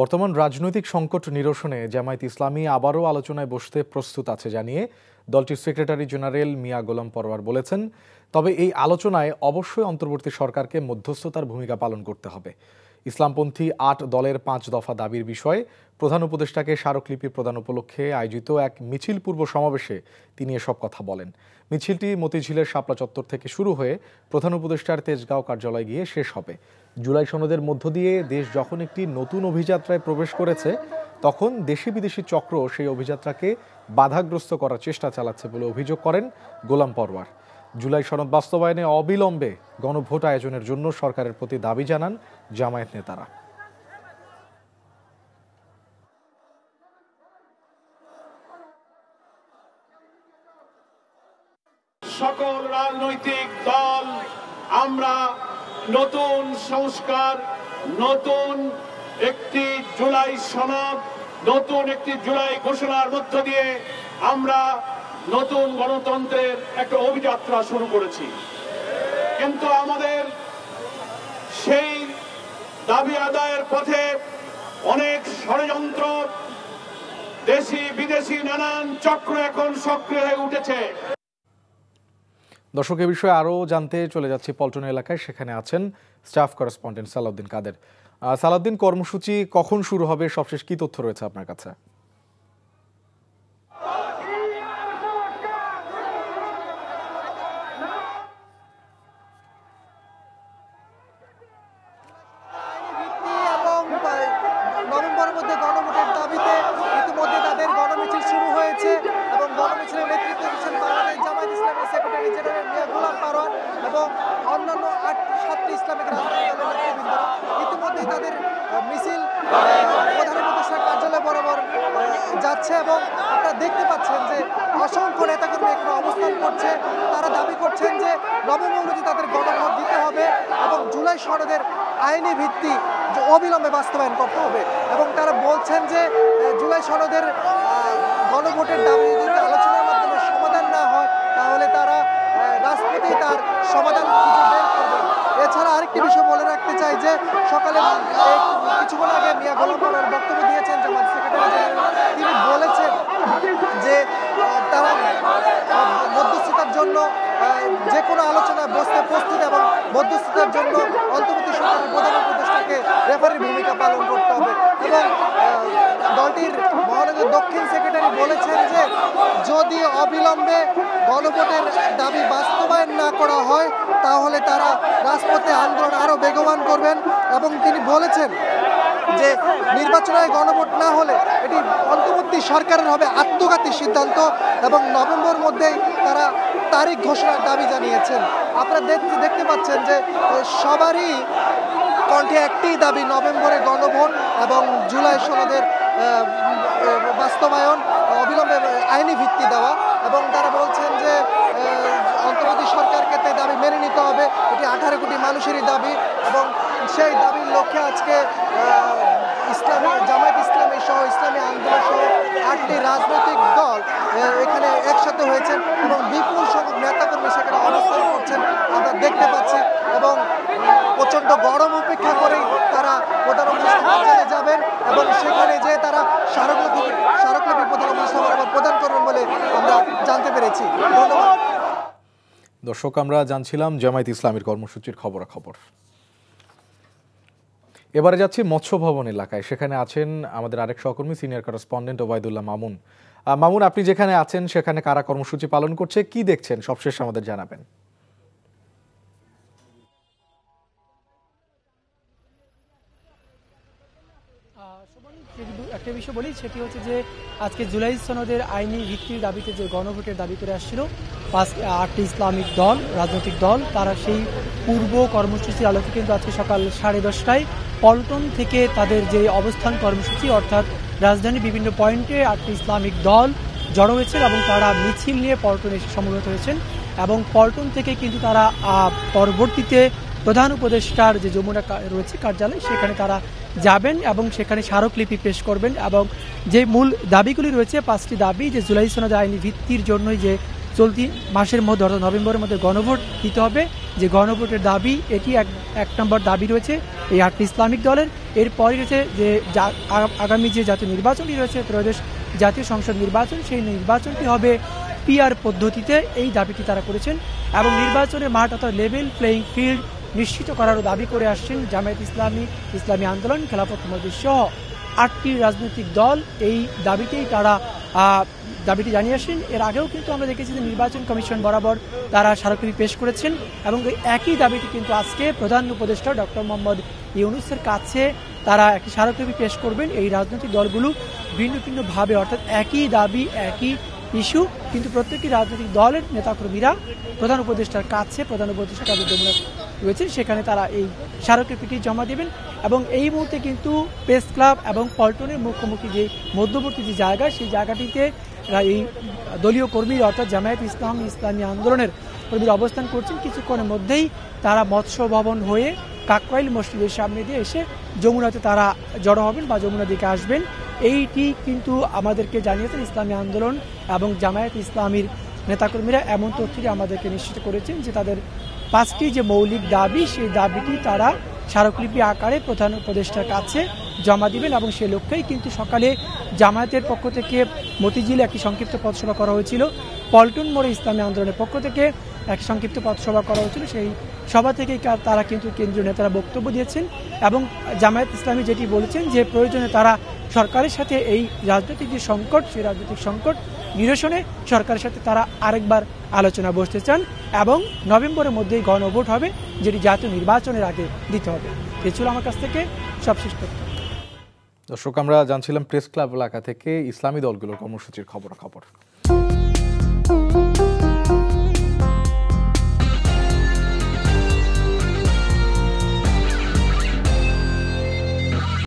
বর্তমান রাজনৈতিক সংকট নিরসনে জামায়াত ইসলামী আবারও আলোচনায় বসতে প্রস্তুত আছে জানিয়ে দলটির সেক্রেটারি জেনারেল মিয়া গোলাম পরওয়ার বলেছেন। তবে এই আলোচনায় অবশ্যই অন্তর্বর্তী সরকারকে মধ্যস্থতার ভূমিকা পালন করতে হবে। ইসলামপন্থী ৮ দলের ৫ দফা দাবির বিষয়ে প্রধান উপদেষ্টাকে স্মারকলিপি প্রদান উপলক্ষে আয়োজিত এক মিছিল পূর্ব সমাবেশে তিনি এসব কথা বলেন। মিছিলটি মতিঝিলের শাপলা চত্বর থেকে শুরু হয়ে প্রধান উপদেষ্টার তেজগাঁও কার্যালয়ে গিয়ে শেষ হবে। জুলাই সনদের মধ্য দিয়ে দেশ যখন একটি নতুন অভিযাত্রায় প্রবেশ করেছে, তখন দেশি বিদেশি চক্র সেই অভিযাত্রাকে বাধাগ্রস্ত করার চেষ্টা চালাচ্ছে বলে অভিযোগ করেন গোলাম পরওয়ার। জুলাই সনদ বাস্তবায়নে অবিলম্বে গণভোট আয়োজনের জন্য সরকারের প্রতি দাবি জানান জামায়াত নেতারা। সকল রাজনৈতিক দল আমরা নতুন সংস্কার, নতুন একটি জুলাই সনদ, নতুন একটি জুলাই ঘোষণার মধ্য দিয়ে আমরা নতুন গণতন্ত্রের একটা অভিযাত্রা শুরু করেছি। কিন্তু আমাদের সেই দাবি আদায়ের পথে অনেক ষড়যন্ত্র, দেশি বিদেশি নানান চক্র এখন সক্রিয় হয়ে উঠেছে। দর্শক, এ বিষয়ে আরও জানতে চলে যাচ্ছি পল্টন এলাকায়। সেখানে আছেন স্টাফ করেসপন্ডেন্ট সালাউদ্দিন কাদের। সালাউদ্দিন, কর্মসূচি কখন শুরু হবে, সবশেষ কি তথ্য রয়েছে আপনার কাছে? নভেম্বরের মধ্যে গণভোটের দাবিতে ইতিমধ্যে তাদের গণমিছিল শুরু হয়েছে এবং গণমিছিলের নেতৃত্ব দিচ্ছেন বাংলাদেশ জামায়াত ইসলামের সেক্রেটারি জেনারেল মিয়া গোলাম পরওয়ার এবং অন্যান্য 7টি ইসলামিক রাজনৈতিক দলের নেতৃবৃন্দরা। ইতিমধ্যে তাদের মিছিল প্রধান উপদেষ্টার কার্যালয় বরাবর যাচ্ছে এবং আপনারা দেখতে পাচ্ছেন যে অসংখ্য নেতাকর্মী এখানে অবস্থান করছে। তারা দাবি করছেন যে নভেম্বর অনুযায়ী তাদের গণভোট দিতে হবে এবং জুলাই সনদের আইনি ভিত্তি অবিলম্বে বাস্তবায়ন করতে হবে এবং তারা বলছেন যে জুলাই সনদের গণভোটের দাবি যদি আলোচনার মাধ্যমে সমাধান না হয় তাহলে তারা রাজপথে তার সমাধান খুঁজে বের করবেন। এছাড়া আরেকটি বিষয় বলে রাখতে চাই যে সকালে কিছুক্ষণ আগে মিয়া গোলাম পরওয়ার বক্তব্য দিয়েছেন জামায়াত সেক্রেটারি জেনারেল। তিনি বলেছেন যে তারা মধ্যস্থতার জন্য যে কোনো আলোচনায় বসতে প্রস্তুত এবং মধ্যস্থতার জন্য অন্তর্বর্তী সরকারের প্রধান উপদেষ্টাকে রেফারির ভূমিকা পালন করতে হবে এবং দলটির মহানগর দক্ষিণ সেক্রেটারি বলেছেন যে যদি অবিলম্বে গণভোটের দাবি বাস্তবায়ন না করা হয় তাহলে তারা রাজপথে আন্দোলন আরও বেগবান করবেন এবং তিনি বলেছেন যে নির্বাচনে গণভোট না হলে এটি অন্তর্বর্তী সরকারের হবে আত্মঘাতী সিদ্ধান্ত এবং নভেম্বরের মধ্যেই তারা তারিখ ঘোষণার দাবি জানিয়েছেন। আপনারা দেখতে পাচ্ছেন যে সবারই কণ্ঠে একটি দাবি, নভেম্বরে গণভোট এবং জুলাই সনদের বাস্তবায়ন, অবিলম্বে আইনি ভিত্তি দেওয়া এবং তারা বলছেন যে অন্তর্বর্তী সরকারকে তাই দাবি মেনে নিতে হবে। এটি 18 কোটি মানুষেরই দাবি এবং সেই দাবির লক্ষ্যে আজকে জামায়াত ইসলামী সহ ইসলামী আন্দোলন সহ 8টি রাজনৈতিক দল এখানে একসাথে হয়েছেন এবং বিপুল সংখ্যক নেতাকর্মী সেখানে অবস্থান করছেন আমরা দেখতে পাচ্ছি এবং প্রচণ্ড গরম উপেক্ষা করেই তারা প্রধান উপদেষ্টার কার্যালয়ে যাবেন এবং সেখানে যে তারা স্মারকলিপি প্রধান উপদেষ্টা প্রদান করবেন বলে আমরা জানতে পেরেছি। ধন্যবাদ। দর্শক, আমরা জানছিলাম জামায়াত ইসলামীর কর্মসূচির খবরাখবর। এবারে যাচ্ছি মৎস্য ভবন এলাকায়। সেখানে আছেন আমাদের আরেক সহকর্মী সিনিয়র করেসপন্ডেন্ট ওবায়দুল্লাহ মামুন। মামুন, আপনি যেখানে আছেন সেখানে কারা কর্মসূচি পালন করছে, কি দেখছেন সবশেষ আমাদের জানাবেন। একটা বিষয় বলি, সেটি হচ্ছে যে আজকে জুলাই সনদের আইনি ভিত্তির দাবিতে যে গণভোটের দাবি করে আসছিল 8টি ইসলামিক দল, রাজনৈতিক দল, তারা সেই পূর্ব কর্মসূচির আলোকে কিন্তু আজকে সকাল 10:30টায় পল্টন থেকে তাদের যে অবস্থান কর্মসূচি অর্থাৎ রাজধানীর বিভিন্ন পয়েন্টে 8টি ইসলামিক দল জড়ো হয়েছেন এবং তারা মিছিল নিয়ে পল্টনে এসে সমবেত হয়েছেন এবং পল্টন থেকে কিন্তু তারা পরবর্তীতে প্রধান উপদেষ্টার যে যমুনা রয়েছে কার্যালয় সেখানে তারা যাবেন এবং সেখানে স্মারকলিপি পেশ করবেন এবং যে মূল দাবিগুলি রয়েছে 5টি দাবি, যে জুলাই সনদ আইনি ভিত্তির জন্যই যে চলতি মাসের মধ্যে অর্থাৎ নভেম্বরের মধ্যে গণভোট দিতে হবে। যে গণভোটের দাবি, এটি এক নম্বর দাবি রয়েছে এই 8টি ইসলামিক দলের। এরপরই রয়েছে যে আগামী যে জাতীয় নির্বাচনটি রয়েছে, ত্রয়োদশ জাতীয় সংসদ নির্বাচন, সেই নির্বাচনটি হবে পিআর পদ্ধতিতে, এই দাবিটি তারা করেছেন। এবং নির্বাচনের মাঠ অর্থাৎ লেভেল প্লেয়িং ফিল্ড নিশ্চিত করারও দাবি করে আসছেন জামায়াত ইসলামী, ইসলামী আন্দোলন, খেলাফত মজলিস সহ 8টি রাজনৈতিক দল। এই দাবিতেই তারা দাবিটি জানিয়ে আসেন। এর আগেও কিন্তু আমরা দেখেছি যে নির্বাচন কমিশন বরাবর তারা স্মারকলিপি পেশ করেছেন এবং একই দাবিটি কিন্তু আজকে প্রধান উপদেষ্টা ডক্টর মোহাম্মদ ইউনূসের কাছে তারা একটি স্মারকলিপি পেশ করবেন। এই রাজনৈতিক দলগুলো ভিন্ন ভিন্নভাবে, অর্থাৎ একই দাবি, একই ইস্যু, কিন্তু প্রত্যেকটি রাজনৈতিক দলের নেতাকর্মীরা প্রধান উপদেষ্টার কাছে, প্রধান উপদেষ্টা তাদের যমুনা রয়েছেন সেখানে তারা এই স্মারকলিপিটি জমা দেবেন। এবং এই মুহূর্তে কিন্তু প্রেস ক্লাব এবং পল্টনের মুখোমুখি যে মধ্যবর্তী যে জায়গা, সেই জায়গাটিতে এই দলীয় কর্মী অর্থাৎ জামায়াত ইসলাম, ইসলামী আন্দোলনের কর্মীরা অবস্থান করছেন। কিছুক্ষণের মধ্যেই তারা মৎস্য ভবন হয়ে কাকরাইল মসজিদের সামনে দিয়ে এসে যমুনাতে তারা জড়ো হবেন বা যমুনা দিকে আসবেন। এইটি কিন্তু আমাদেরকে জানিয়েছেন ইসলামী আন্দোলন এবং জামায়াত ইসলামীর নেতাকর্মীরা। এমন তথ্যটি আমাদেরকে নিশ্চিত করেছেন যে তাদের 5টি যে মৌলিক দাবি, সেই দাবিটি তারা স্মারকলিপি আকারে প্রধান উপদেষ্টার কাছে জমা দিবেন। এবং সে লক্ষ্যেই কিন্তু সকালে জামায়াতের পক্ষ থেকে মতিঝিলে একটি সংক্ষিপ্ত পথসভা করা হয়েছিল, পল্টন মোড়ে ইসলামী আন্দোলনের পক্ষ থেকে এক সংক্ষিপ্ত পথসভা করা হয়েছিল। সেই সভা থেকেই তারা কিন্তু কেন্দ্রীয় নেতারা বক্তব্য দিয়েছেন এবং জামায়াত ইসলামী যেটি বলেছেন যে প্রয়োজনে তারা সরকারের সাথে এই রাজনৈতিক যে সংকট, সেই রাজনৈতিক সংকট নিরসনে সরকারের সাথে তারা আরেকবার আলোচনা বসতে চান এবং নভেম্বরের মধ্যেই গণভোট হবে, যেটি জাতীয় নির্বাচনের আগে দিতে হবে। এ ছিল আমার কাছ থেকে সবশেষ তথ্য। দর্শক, আমরা জানছিলাম প্রেস ক্লাব এলাকা থেকে ইসলামী দলগুলোর কর্মসূচির খবরাখবর।